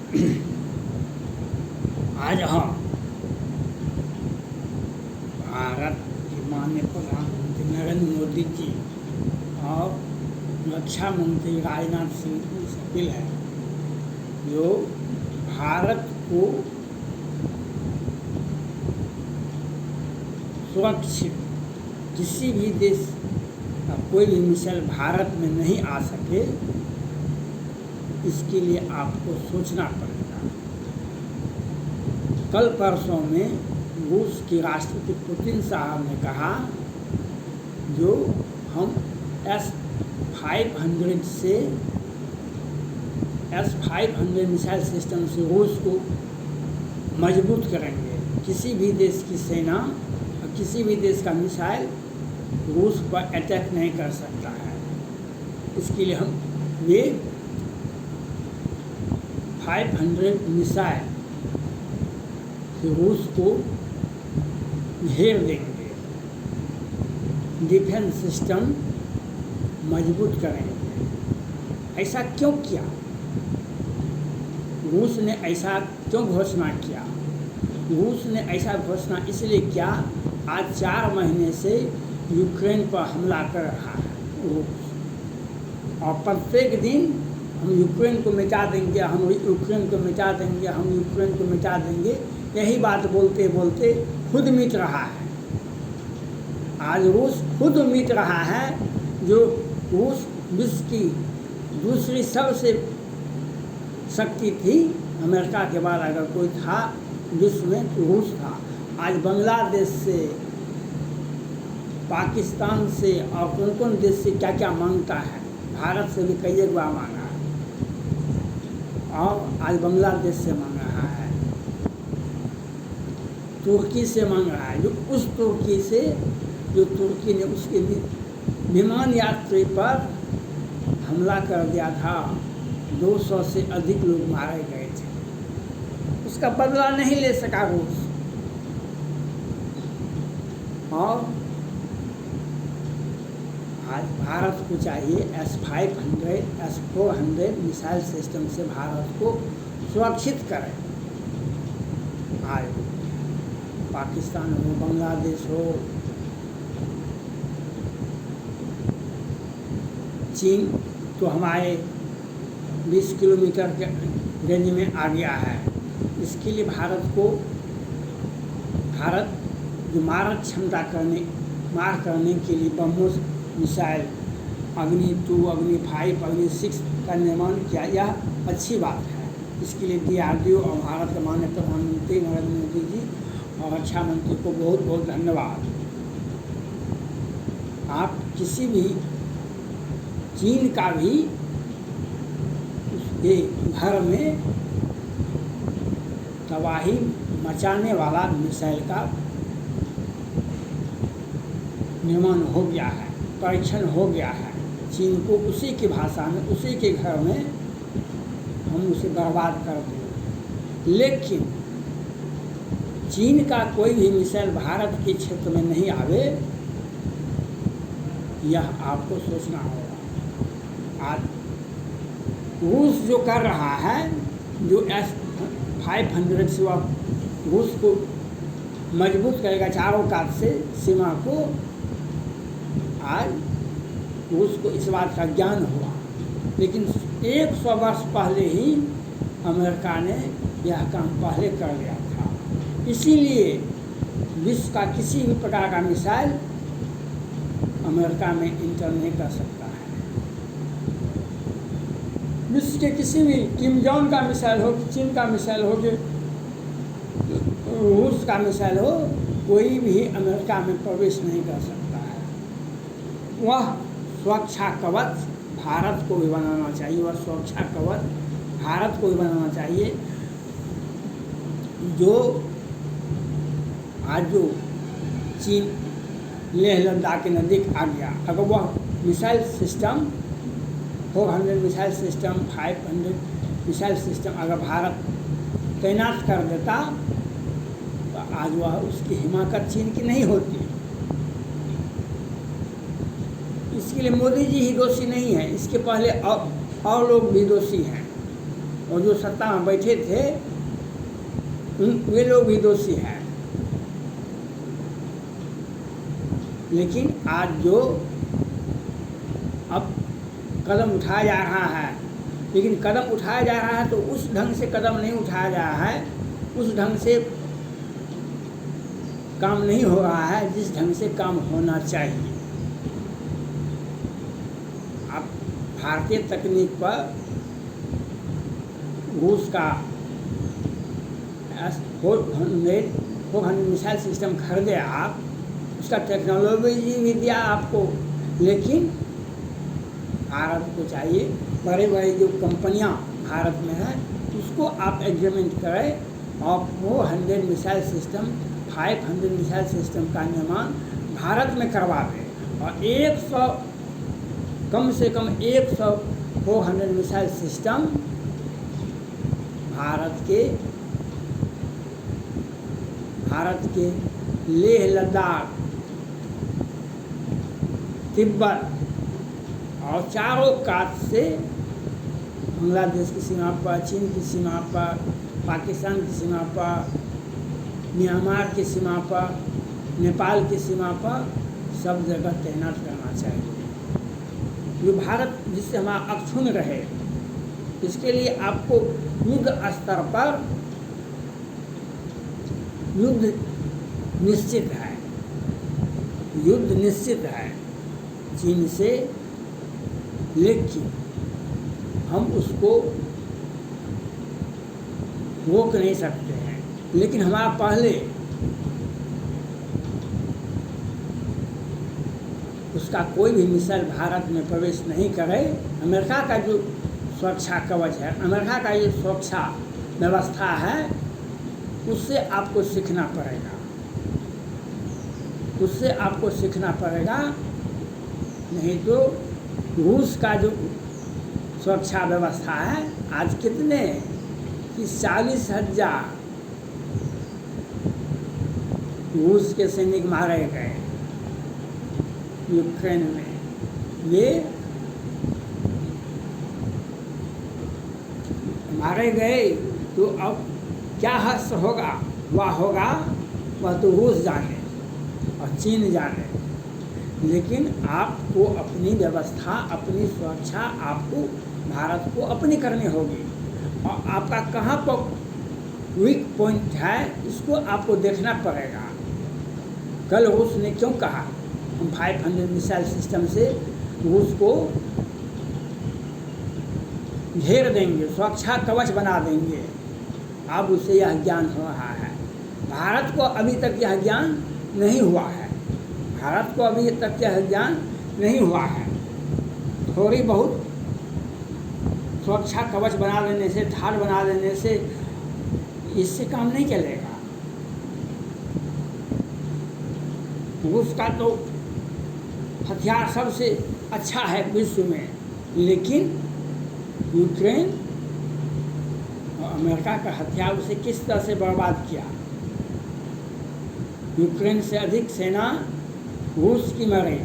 आज हम भारत के माननीय प्रधानमंत्री नरेंद्र मोदी जी और रक्षा मंत्री राजनाथ सिंह की अपील है जो भारत को सुरक्षित किसी भी देश का कोई भी मिसाइल भारत में नहीं आ सके, इसके लिए आपको सोचना पड़ेगा। कल परसों में रूस के राष्ट्रपति पुतिन साहब ने कहा जो हम S-500 मिसाइल सिस्टम से रूस को मजबूत करेंगे। किसी भी देश की सेना और किसी भी देश का मिसाइल रूस पर अटैक नहीं कर सकता है। इसके लिए हम ये 500 मिसाइल से रूस को घेर देंगे, डिफेंस सिस्टम मजबूत करेंगे। ऐसा क्यों किया? रूस ने ऐसा क्यों घोषणा किया? रूस ने ऐसा घोषणा इसलिए किया, आज 4 महीने से यूक्रेन पर हमला कर रहा है रूस, और प्रत्येक दिन हम यूक्रेन को मिटा देंगे, हम यूक्रेन को मिटा देंगे, हम यूक्रेन को मिटा देंगे, यही बात बोलते बोलते खुद मिट रहा है। आज रूस खुद मिट रहा है। जो रूस विश्व की दूसरी सबसे शक्ति थी, अमेरिका के बाद अगर कोई था विश्व में तो रूस था। आज बांग्लादेश से, पाकिस्तान से और कौन कौन देश से क्या क्या मांगता है, भारत से भी कई एक बार मांगा है, और आज बांग्लादेश से मांग रहा है, तुर्की से मांग रहा है। जो उस तुर्की से, जो तुर्की ने उसके विमान यात्री पर हमला कर दिया था, 200 से अधिक लोग मारे गए थे, उसका बदला नहीं ले सका रूस। और आज भारत को चाहिए S-500, S-400 मिसाइल सिस्टम से भारत को सुरक्षित करें। आज पाकिस्तान हो, बांग्लादेश हो, चीन तो हमारे 20 किलोमीटर के रेंज में आ गया है। इसके लिए भारत जो मारक क्षमता मार करने के लिए ब्रह्मोस मिसाइल अग्नि 2, अग्नि 5, अग्नि 6 का निर्माण किया, यह अच्छी बात है। इसके लिए DRDO और भारत के माननीय प्रधानमंत्री नरेंद्र मोदी जी और रक्षा मंत्री को बहुत बहुत धन्यवाद। आप किसी भी चीन का भी उसके घर में तबाही मचाने वाला मिसाइल का निर्माण हो गया है, परीक्षण हो गया है। चीन को उसी की भाषा में, उसी के घर में हम उसे बर्बाद कर दें। लेकिन चीन का कोई भी मिसाइल भारत के क्षेत्र में नहीं आवे, यह आपको सोचना होगा। आज रूस जो कर रहा है, जो S-500 से वह रूस को मजबूत करेगा चारों कात से सीमा को, आज रूस को इस बात का ज्ञान हुआ। लेकिन 100 वर्ष पहले ही अमेरिका ने यह काम पहले कर लिया था। इसीलिए विश्व का किसी भी प्रकार का मिसाइल अमेरिका में इंटर नहीं कर सकता है। विश्व के किसी भी, किम जोंग का मिसाइल हो, चीन का मिसाइल हो, कि रूस का मिसाइल हो, कोई भी अमेरिका में प्रवेश नहीं कर सकता है। वह सुरक्षा कवच भारत को भी बनाना चाहिए, वह सुरक्षा कवच भारत को भी बनाना चाहिए। जो आज जो चीन लेह लद्दाख के नज़दीक आ गया, अगर वह missile system 400 missile system, 500 missile system अगर भारत तैनात कर देता तो आज वह उसकी हिमाकत चीन की नहीं होती। इसके लिए मोदी जी ही दोषी नहीं है, इसके पहले और लोग भी दोषी हैं। और जो सत्ता में बैठे थे वे लोग भी दोषी हैं। लेकिन आज जो अब कदम उठाया जा रहा है, लेकिन कदम उठाया जा रहा है तो उस ढंग से कदम नहीं उठाया जा रहा है, उस ढंग से काम नहीं हो रहा है जिस ढंग से काम होना चाहिए। अब भारतीय तकनीक पर रूस का 400 मिसाइल सिस्टम खरीदे आप, उसका टेक्नोलॉजी भी दिया आपको, लेकिन भारत को चाहिए बड़े बड़े जो कंपनियां भारत में हैं उसको आप एग्रीमेंट करें और 400 मिसाइल सिस्टम 500 मिसाइल सिस्टम का निर्माण भारत में करवा दें और 100 कम से कम 100 400 मिसाइल सिस्टम भारत के लेह लद्दाख, तिब्बत और चारों कात से बांग्लादेश की सीमा पर, चीन की सीमा पर, पाकिस्तान की सीमा पर, म्यांमार की सीमा पर, नेपाल की सीमा पर सब जगह तैनात करना चाहिए। जो भारत जिससे हमारा अक्षुण्ण रहे, इसके लिए आपको युद्ध स्तर पर युद्ध निश्चित है, युद्ध निश्चित है चीन से, लेकिन हम उसको रोक नहीं सकते हैं। लेकिन हमारा पहले उसका कोई भी मिसाइल भारत में प्रवेश नहीं करे। अमेरिका का जो सुरक्षा कवच है, अमेरिका का ये सुरक्षा व्यवस्था है, उससे आपको सीखना पड़ेगा, उससे आपको सीखना पड़ेगा। नहीं तो रूस का जो सुरक्षा व्यवस्था है, आज कितने कि 40,000 रूस के सैनिक मारे गए यूक्रेन में। ये मारे गए तो अब क्या हश्र होगा, वह तो रूस जाने और चीन जाने। लेकिन आपको अपनी व्यवस्था, अपनी सुरक्षा आपको भारत को अपनी करनी होगी और आपका कहाँ पर वीक पॉइंट है इसको आपको देखना पड़ेगा। कल रूस ने क्यों कहा हम 500 मिसाइल सिस्टम से रूस को घेर देंगे, सुरक्षा कवच बना देंगे। अब उसे यह ज्ञान हो रहा है। भारत को अभी तक यह ज्ञान नहीं हुआ है, भारत को अभी तक यह ज्ञान नहीं हुआ है। थोड़ी बहुत सुरक्षा कवच बना देने से, ढाल बना देने से इससे काम नहीं चलेगा। रूस का तो हथियार सबसे अच्छा है विश्व में, लेकिन यूक्रेन और अमेरिका का हथियार उसे किस तरह से बर्बाद किया। यूक्रेन से अधिक सेना रूस की मरे,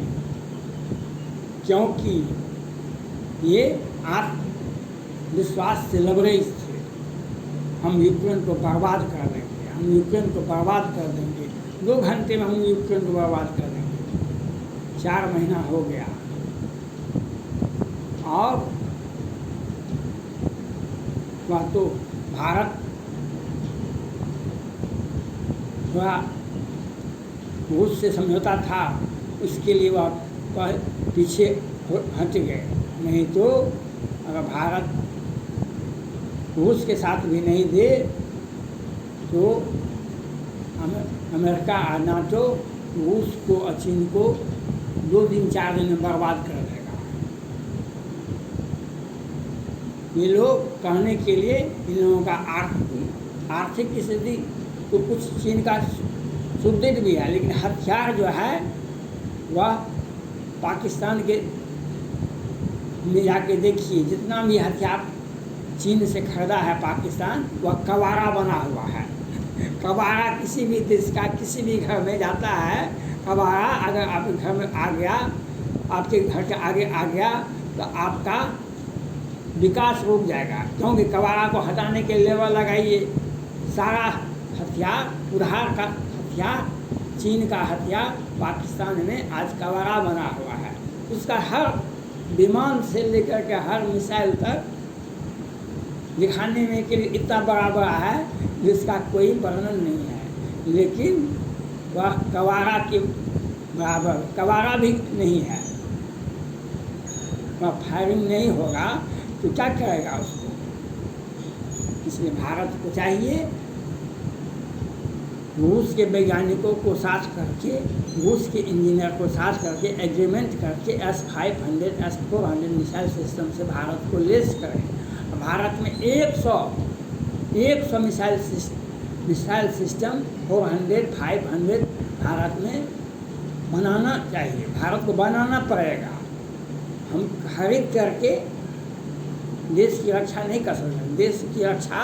क्योंकि ये आत्मविश्वास से लबरेज थे। हम यूक्रेन को बर्बाद कर देंगे, हम यूक्रेन को बर्बाद कर देंगे, 2 घंटे में हम यूक्रेन को बर्बाद कर देंगे। 4 महीना हो गया और वह तो भारत थोड़ा रूस से समझौता था, उसके लिए वह पीछे हट गए। नहीं तो अगर भारत रूस के साथ भी नहीं दे तो अमेरिका और नाटो रूस को और चीन को 2 दिन 4 दिन में बर्बाद कर देगा। ये लोग कहने के लिए इन लोगों का आर्थिक स्थिति तो कुछ चीन का सुदृढ़ भी है, लेकिन हथियार जो है वह पाकिस्तान के में जाके देखिए, जितना भी हथियार चीन से खरीदा है पाकिस्तान, वह कबाड़ा बना हुआ है। कबाड़ा किसी भी देश का किसी भी घर में जाता है, कबाड़ा अगर आपके घर में आ गया, आपके घर के आगे आ गया तो आपका विकास रुक जाएगा, क्योंकि कवारा को हटाने के लेवल लगाइए, सारा हथियार, उधार का हथियार, चीन का हथियार पाकिस्तान में आज कवारा बना हुआ है। उसका हर विमान से लेकर के हर मिसाइल तक दिखाने में के लिए इतना बड़ा बड़ा है जिसका कोई वर्णन नहीं है, लेकिन वह कवारा के बराबर कवारा भी नहीं है। वह फायरिंग नहीं होगा तो क्या करेगा उसको। इसलिए भारत को चाहिए रूस के वैज्ञानिकों को साथ करके, रूस के इंजीनियर को साथ करके एग्रीमेंट करके S-500 S-400 मिसाइल सिस्टम से भारत को लेस करें। भारत में 100 मिसाइल सिस्टम 400 500 भारत में बनाना चाहिए, भारत को बनाना पड़ेगा। हम खरीद करके देश की रक्षा नहीं कर सकते, देश की रक्षा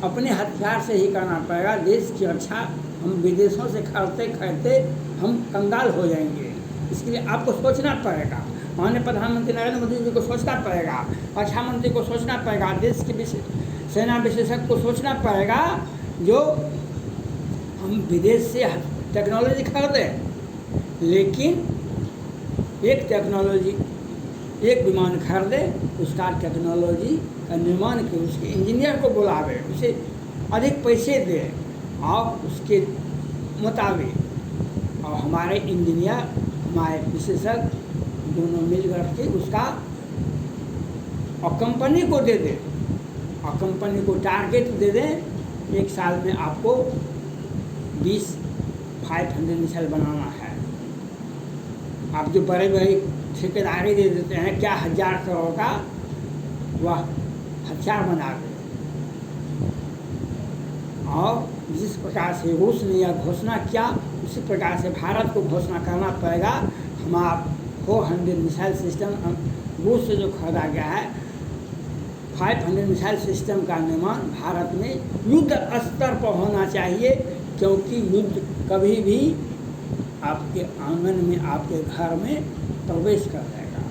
अपने हथियार से ही करना पड़ेगा। देश की रक्षा हम विदेशों से खरीदते हम कंगाल हो जाएंगे। इसके लिए आपको सोचना पड़ेगा, माननीय प्रधानमंत्री नरेंद्र मोदी जी को सोचना पड़ेगा, रक्षा मंत्री को सोचना पड़ेगा, देश के सेना विशेषज्ञ को सोचना पड़ेगा, जो हम विदेश से टेक्नोलॉजी खरीदें, लेकिन एक विमान खरीदे, उसका टेक्नोलॉजी का निर्माण के उसके इंजीनियर को बुलावे, उसे अधिक पैसे दे और उसके मुताबिक, और हमारे इंजीनियर हमारे विशेषज्ञ दोनों मिलकर के उसका और कंपनी को दे दे, और कंपनी को टारगेट दे दें 1 साल में आपको 20 500 मिसाइल बनाना है। आप जो बड़े बड़े ठेकेदारी दे देते हैं, क्या 1000 करोड़ का वह हथियार बना दे। और जिस प्रकार से रूस ने यह घोषणा किया, उसी प्रकार से भारत को घोषणा करना पड़ेगा। हमारा 400 मिसाइल सिस्टम रूस से जो खरीदा गया है, 500 मिसाइल सिस्टम का निर्माण भारत में युद्ध स्तर पर होना चाहिए, क्योंकि युद्ध कभी भी आपके आंगन में, आपके घर में प्रवेश कर जाएगा।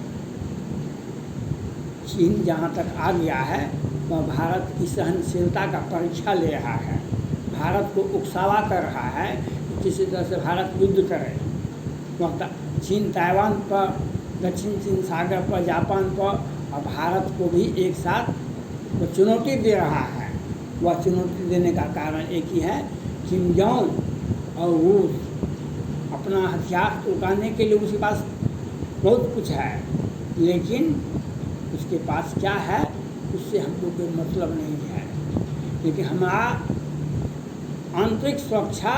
चीन जहाँ तक आ गया है वह भारत की सहनशीलता का परीक्षा ले रहा है, भारत को उकसावा कर रहा है कि किसी तरह से भारत युद्ध करे। वह चीन ताइवान पर, दक्षिण चीन सागर पर, जापान पर और भारत को भी एक साथ वह चुनौती दे रहा है। वह चुनौती देने का कारण एक ही है, किम जोंग और रूस अपना हथियार उगाने के लिए उसके पास बहुत कुछ है, लेकिन उसके पास क्या है उससे हमको कोई मतलब नहीं है। लेकिन हमारा आंतरिक सुरक्षा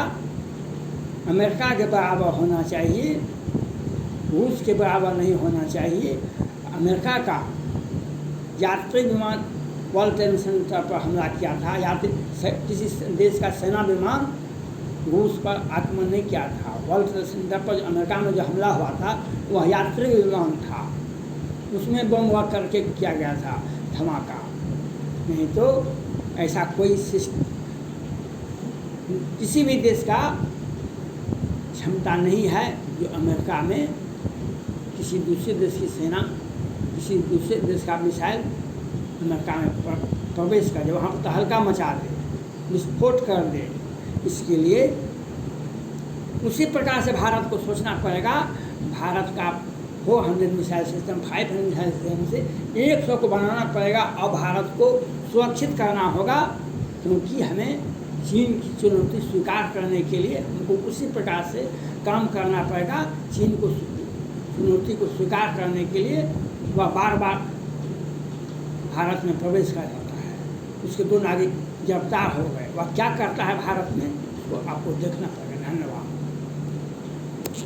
अमेरिका के बराबर होना चाहिए, रूस के बराबर नहीं होना चाहिए। अमेरिका का यात्री विमान वर्ल्ड ट्रेड सेंटर पर हमला किया था, किसी देश का सेना विमान रूस पर आक्रमण नहीं किया था। वर्ल्ड ट्रेड सेंटर पर अमेरिका में जो हमला हुआ था वह यात्री विमान था, उसमें बम हुआ करके किया गया था धमाका, नहीं तो ऐसा कोई किसी भी देश का क्षमता नहीं है जो अमेरिका में किसी दूसरे देश की सेना, किसी दूसरे देश का मिसाइल अमेरिका में प्रवेश कर दे, वहाँ पर तहलका मचा दे, विस्फोट कर दे। इसके लिए उसी प्रकार से भारत को सोचना पड़ेगा। भारत का 400 मिसाइल सिस्टम, 500 मिसाइल सिस्टम से 100 को बनाना पड़ेगा और भारत को सुरक्षित करना होगा, क्योंकि हमें चीन की चुनौती स्वीकार करने के लिए हमको उसी प्रकार से काम करना पड़ेगा। चीन को चुनौती को स्वीकार करने के लिए वह बार बार भारत में प्रवेश कर जाता है, उसके 2 नागरिक गिरफ्तार हो गए। वह क्या करता है भारत में, उसको आपको देखना पड़ेगा। धन्यवाद।